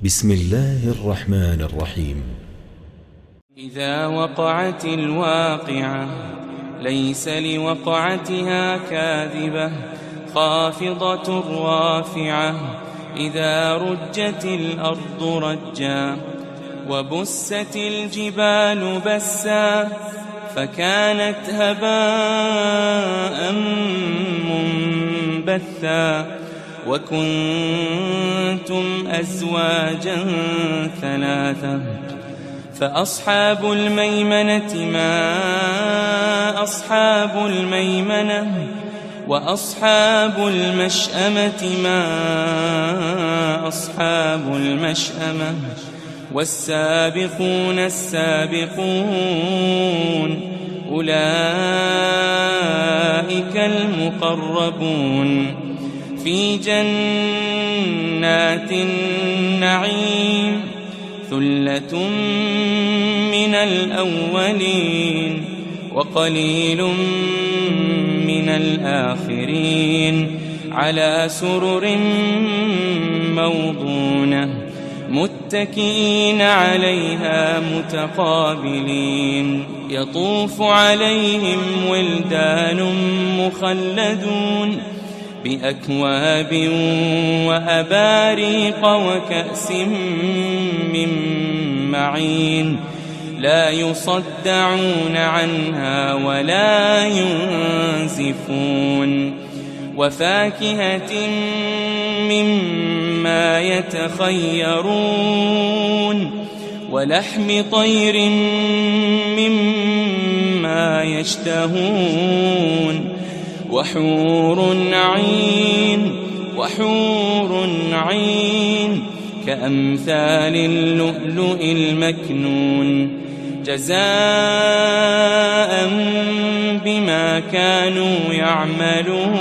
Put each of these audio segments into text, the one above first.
بسم الله الرحمن الرحيم. إذا وقعت الواقعة ليس لوقعتها كاذبة خافضة رافعة إذا رجت الأرض رجا وبست الجبال بسا فكانت هباء منبثا وكنتم أزواجا ثلاثة فأصحاب الميمنة ما أصحاب الميمنة وأصحاب المشأمة ما أصحاب المشأمة والسابقون السابقون أولئك المقربون في جنات النعيم ثلة من الأولين وقليل من الآخرين على سرر موضونة متكئين عليها متقابلين يطوف عليهم ولدان مخلدون بأكواب وأباريق وكأس من معين لا يصدعون عنها ولا ينزفون وفاكهة مما يتخيرون ولحم طير مما يشتهون وحور عين كأمثال اللؤلؤ المكنون جزاء بما كانوا يعملون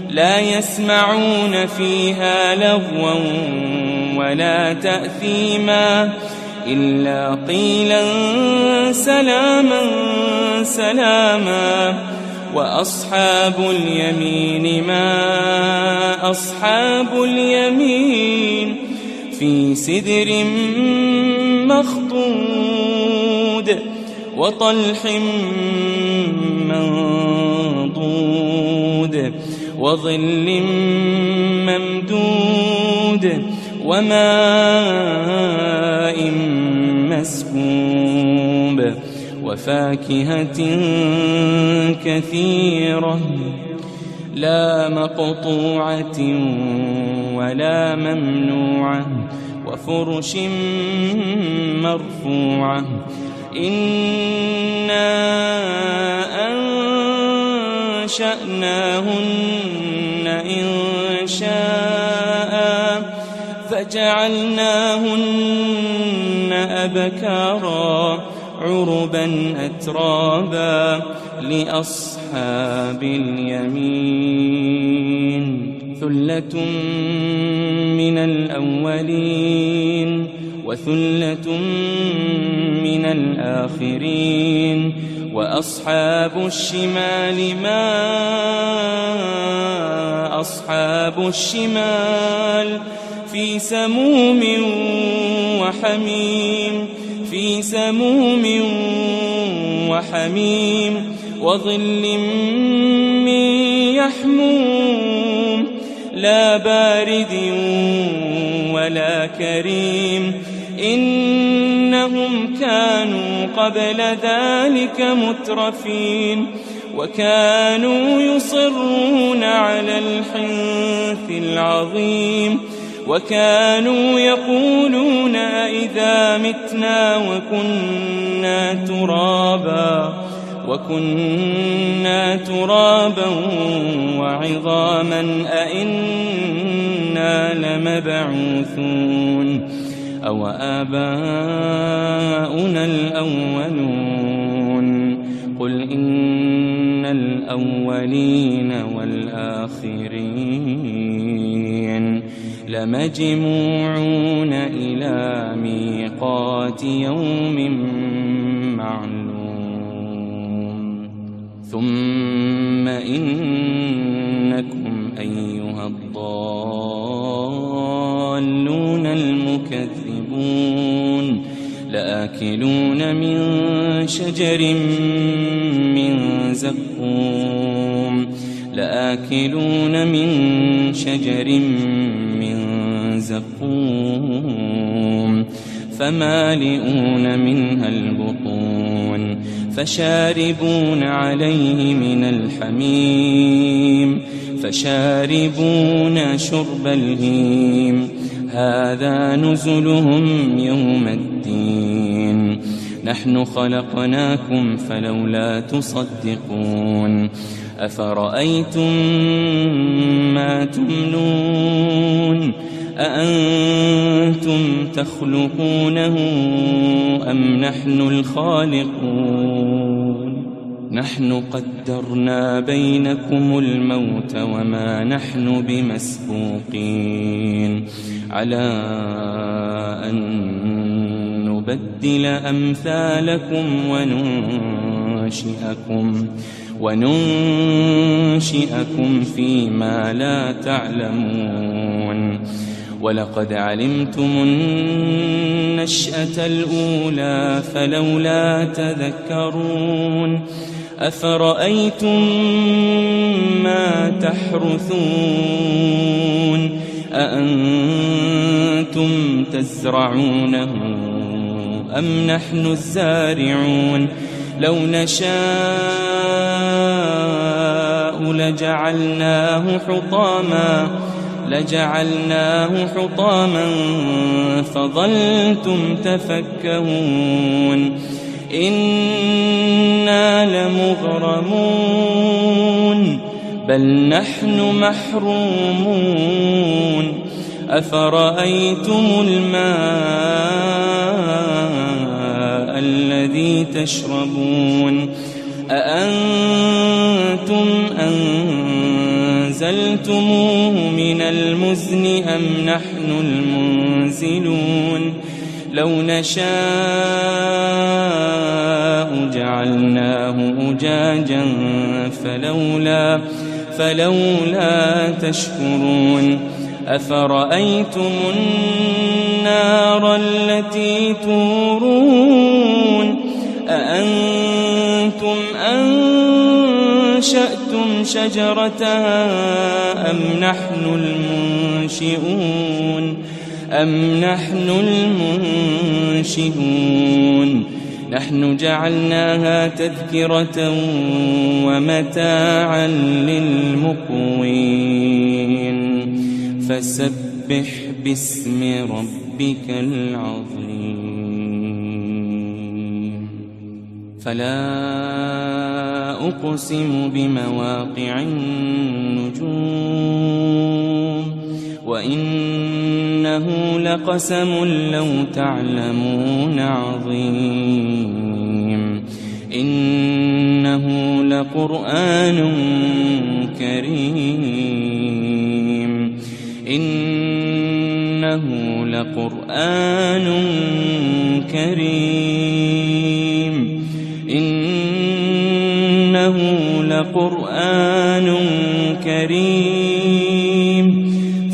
لا يسمعون فيها لغوا ولا تأثيما إلا قيلا سلاما سلاما وأصحاب اليمين ما أصحاب اليمين في سدر مخضود وطلح منضود وظل ممدود وماء مسكوب وفاكهة كثيرة لا مقطوعة ولا ممنوعة وفرش مرفوعة إنا أنشأناهن إنشاء فجعلناهن أبكارا عربا أترابا لأصحاب اليمين ثلة من الأولين وثلة من الآخرين وأصحاب الشمال ما أصحاب الشمال في سموم وحميم وظل من يحموم لا بارد ولا كريم إنهم كانوا قبل ذلك مترفين وكانوا يصرون على الحنث العظيم وكانوا يقولون إذا متنا وكنا ترابا وعظاما أئنا لمبعوثون أو آباؤنا الأولون قل إن الأولين والآخرين لمجموعون إلى ميقات يوم معلوم ثم إنكم أيها الضالون لآكلون من شجر من زقوم لآكلون من شجر من زقوم فمالئون منها البطون فشاربون عليه من الحميم فشاربون شرب الهيم هذا نزلهم يوم الدين نحن خلقناكم فلولا تصدقون أفرأيتم ما تمنون أأنتم تخلقونه أم نحن الخالقون نحن قدرنا بينكم الموت وما نحن بمسبوقين على أن نبدل أمثالكم وننشئكم فيما لا تعلمون ولقد علمتم النشأة الأولى فلولا تذكرون أفرأيتم ما تحرثون أأنتم تزرعونه أم نحن الزارعون لو نشاء لجعلناه حطاما فظلتم تفكهون إنا لمغرمون بل نحن محرومون أفرأيتم الماء الذي تشربون أأنتم أنزلتموه من المزن أم نحن المنزلون لو نشاء جعلناه أجاجا فلولا تشكرون أفرأيتم النار التي تورون أأنتم أنشأتم شجرتها أم نحن المنشئون نحن جعلناها تذكرة ومتاعا للمقوين فسبح باسم ربك العظيم فلا أقسم بمواقع النجوم وإنه لقسم لو تعلمون عظيم إنه لقرآن كريم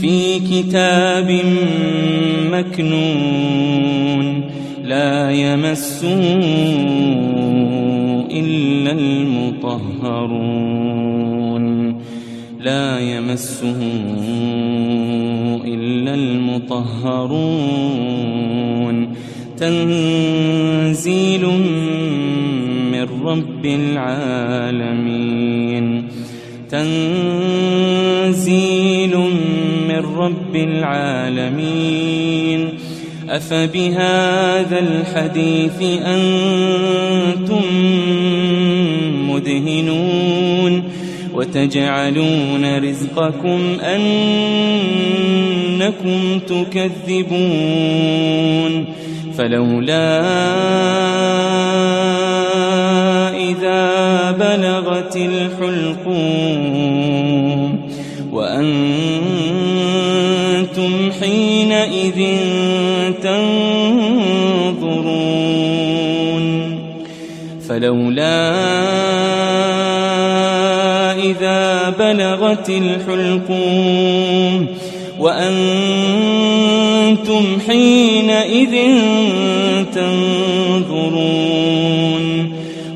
في كتاب مكنون لا يمسه إلا المطهرون تنزيل من رب العالمين أفبهذا الحديث أنتم مدهنون وتجعلون رزقكم أنكم تكذبون فلولا إذا بلغت الحلقوم وأنتم حينئذ تنظرون فلولا إذا بلغت الحلقوم وأنتم أنتم حينئذ تنظرون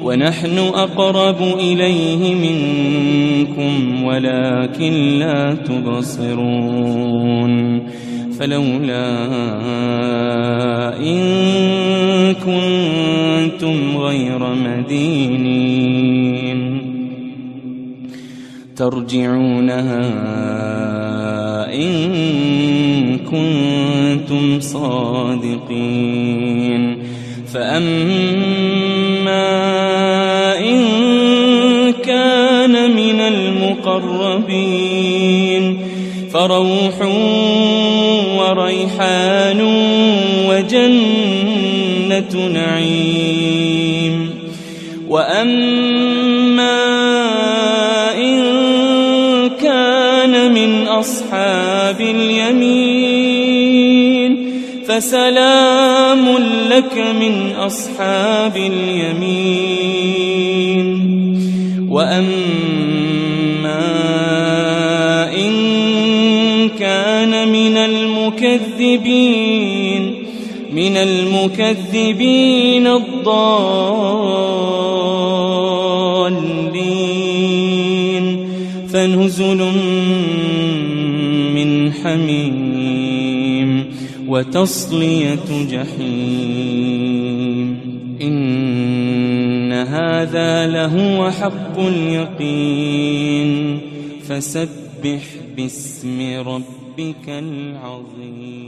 ونحن أقرب إليه منكم ولكن لا تبصرون فلولا إن كنتم غير مدينين ترجعونها إن كنتم صادقين فأما إن كان من المقربين فروح وريحان وجنة نعيم وأما إن كان من أصحاب اليمين فسلام لك من أصحاب اليمين وأما إن كان من المكذبين الضالين فنزل من حميم وتصلية جحيم إن هذا لهو حق اليقين فسبح باسم ربك العظيم.